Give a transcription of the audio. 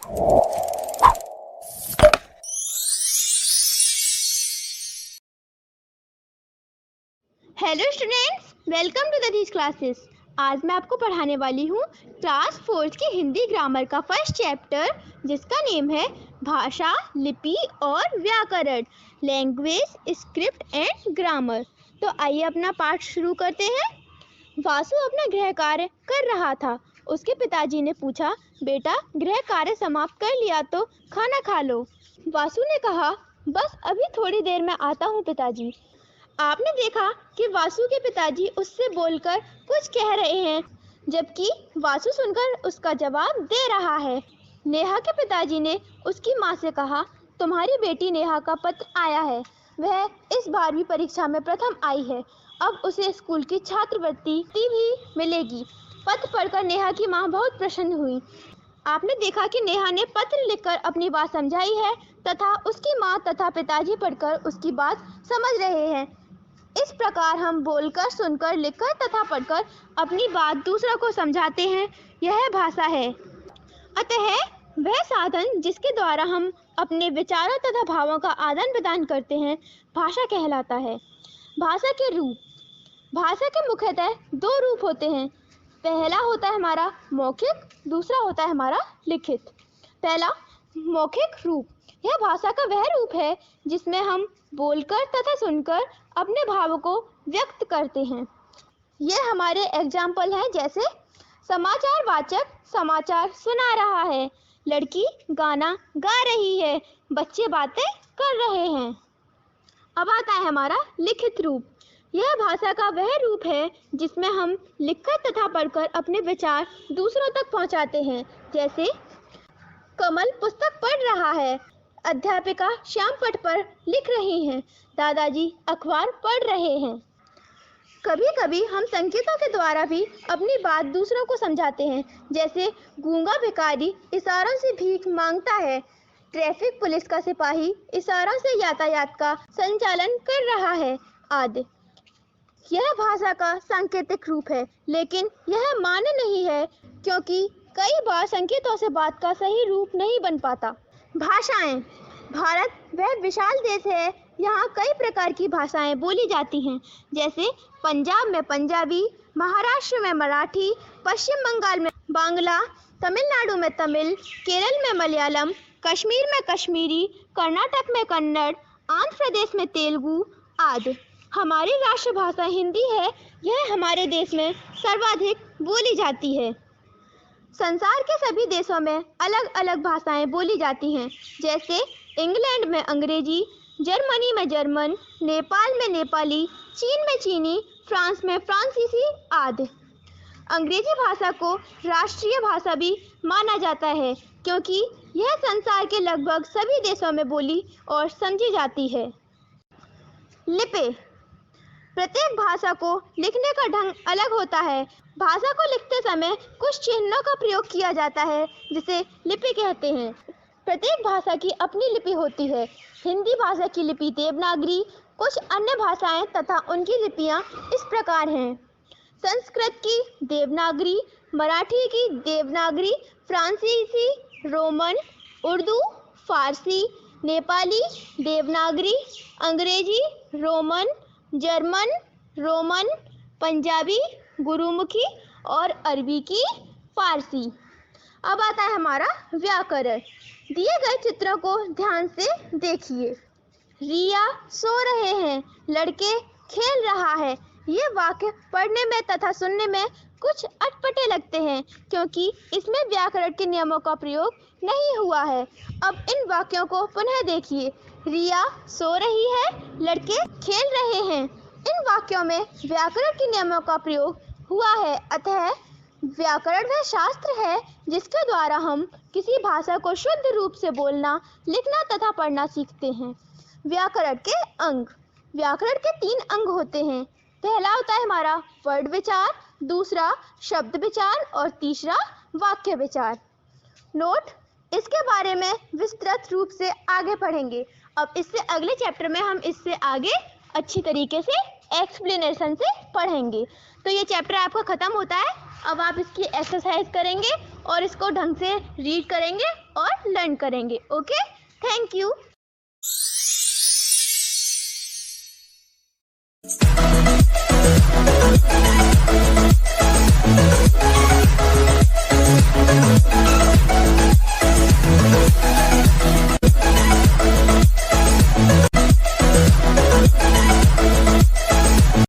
Hello students, welcome to the these classes. आज मैं आपको पढ़ाने वाली हूँ क्लास 4 की हिंदी ग्रामर का फर्स्ट चैप्टर, जिसका नेम है भाषा, लिपि और व्याकरण, लैंग्वेज, स्क्रिप्ट एंड ग्रामर। तो आइए अपना पाठ शुरू करते हैं। वासु अपना गृह कार्य कर रहा था। उसके पिताजी ने पूछा, बेटा गृह कार्य समाप्त कर लिया तो खाना खा लो। वासु ने कहा, बस अभी थोड़ी देर में आता हूँ पिताजी। आपने देखा कि वासु के पिताजी उससे बोलकर कुछ कह रहे हैं, जबकि वासु सुनकर उसका जवाब दे रहा है। नेहा के पिताजी ने उसकी माँ से कहा, तुम्हारी बेटी नेहा का पत्र आया है। वह इस 12वीं परीक्षा में प्रथम आई है। अब उसे स्कूल की छात्रवृत्ति भी मिलेगी। पत्र पढ़कर नेहा की माँ बहुत प्रसन्न हुई। आपने देखा कि नेहा ने पत्र लिखकर अपनी बात समझाई है तथा उसकी माँ तथा पिताजी पढ़कर उसकी बात समझ रहे हैं। इस प्रकार हम बोलकर, सुनकर, लिखकर तथा पढ़कर अपनी बात दूसरों को समझाते हैं। यह भाषा है। अतः वह साधन जिसके द्वारा हम अपने विचारों तथा भावों का आदान प्रदान करते हैं, भाषा कहलाता है। भाषा के रूप। भाषा के मुख्यतः 2 रूप होते हैं। पहला होता है हमारा मौखिक, दूसरा होता है हमारा लिखित। पहला मौखिक रूप। यह भाषा का वह रूप है जिसमें हम बोलकर तथा सुनकर अपने भावों को व्यक्त करते हैं। यह हमारे एग्जाम्पल हैं, जैसे समाचार वाचक समाचार सुना रहा है, लड़की गाना गा रही है, बच्चे बातें कर रहे हैं। अब आता है हमारा लिखित रूप। यह भाषा का वह रूप है जिसमें हम लिखकर तथा पढ़कर अपने विचार दूसरों तक पहुंचाते हैं। जैसे कमल पुस्तक पढ़ रहा है, अध्यापिका श्याम पट पर लिख रही हैं, दादाजी अखबार पढ़ रहे हैं। कभी कभी हम संकेतों के द्वारा भी अपनी बात दूसरों को समझाते हैं। जैसे गूंगा भिखारी इशारों से भीख मांगता है, ट्रैफिक पुलिस का सिपाही इशारों से यातायात का संचालन कर रहा है, आदि। यह भाषा का सांकेतिक रूप है, लेकिन यह मान्य नहीं है, क्योंकि कई बार संकेतों से बात का सही रूप नहीं बन पाता। भाषाएं। भारत वह विशाल देश है। यहाँ कई प्रकार की भाषाएं बोली जाती हैं। जैसे पंजाब में पंजाबी, महाराष्ट्र में मराठी, पश्चिम बंगाल में बांग्ला, तमिलनाडु में तमिल, केरल में मलयालम, कश्मीर में कश्मीरी, कर्नाटक में कन्नड़, आंध्र प्रदेश में तेलुगु, आदि। हमारी राष्ट्रभाषा हिंदी है। यह हमारे देश में सर्वाधिक बोली जाती है। संसार के सभी देशों में अलग अलग भाषाएं बोली जाती हैं। जैसे इंग्लैंड में अंग्रेजी, जर्मनी में जर्मन, नेपाल में नेपाली, चीन में चीनी, फ्रांस में फ्रांसीसी, आदि। अंग्रेजी भाषा को राष्ट्रीय भाषा भी माना जाता है, क्योंकि यह संसार के लगभग सभी देशों में बोली और समझी जाती है। लिपि। प्रत्येक भाषा को लिखने का ढंग अलग होता है। भाषा को लिखते समय कुछ चिन्हों का प्रयोग किया जाता है, जिसे लिपि कहते हैं। प्रत्येक भाषा की अपनी लिपि होती है। हिंदी भाषा की लिपि देवनागरी। कुछ अन्य भाषाएं तथा उनकी लिपियां इस प्रकार हैं। संस्कृत की देवनागरी, मराठी की देवनागरी, फ्रांसीसी, रोमन, उर्दू, फारसी, नेपाली देवनागरी, अंग्रेजी, Roman, German, Roman, Punjabi, Gurmukhi और अरबी की फारसी। अब आता है हमारा व्याकरण। दिए गए चित्रों को ध्यान से देखिए। रिया सो रहे हैं, लड़के खेल रहा है। ये वाक्य पढ़ने में तथा सुनने में कुछ अटपटे लगते हैं, क्योंकि इसमें व्याकरण के नियमों का प्रयोग नहीं हुआ है। अब इन वाक्यों को पुनः देखिए। रिया सो रही है, लड़के खेल रहे हैं। इन वाक्यों में व्याकरण के नियमों का प्रयोग हुआ है। अतः व्याकरण वह शास्त्र है जिसके द्वारा हम किसी भाषा को शुद्ध रूप से बोलना, लिखना तथा पढ़ना सीखते हैं। व्याकरण के अंग। व्याकरण के 3 अंग होते हैं। पहला होता है हमारा वर्ड विचार, दूसरा शब्द विचार और तीसरा वाक्य विचार। नोट, इसके बारे में विस्तृत रूप से आगे पढ़ेंगे। अब इससे अगले चैप्टर में हम इससे आगे अच्छी तरीके से एक्सप्लेनेशन से पढ़ेंगे। तो ये चैप्टर आपका ख़त्म होता है। अब आप इसकी एक्सरसाइज करेंगे और इसको ढंग से रीड करेंगे और लर्न करेंगे। Okay, thank you.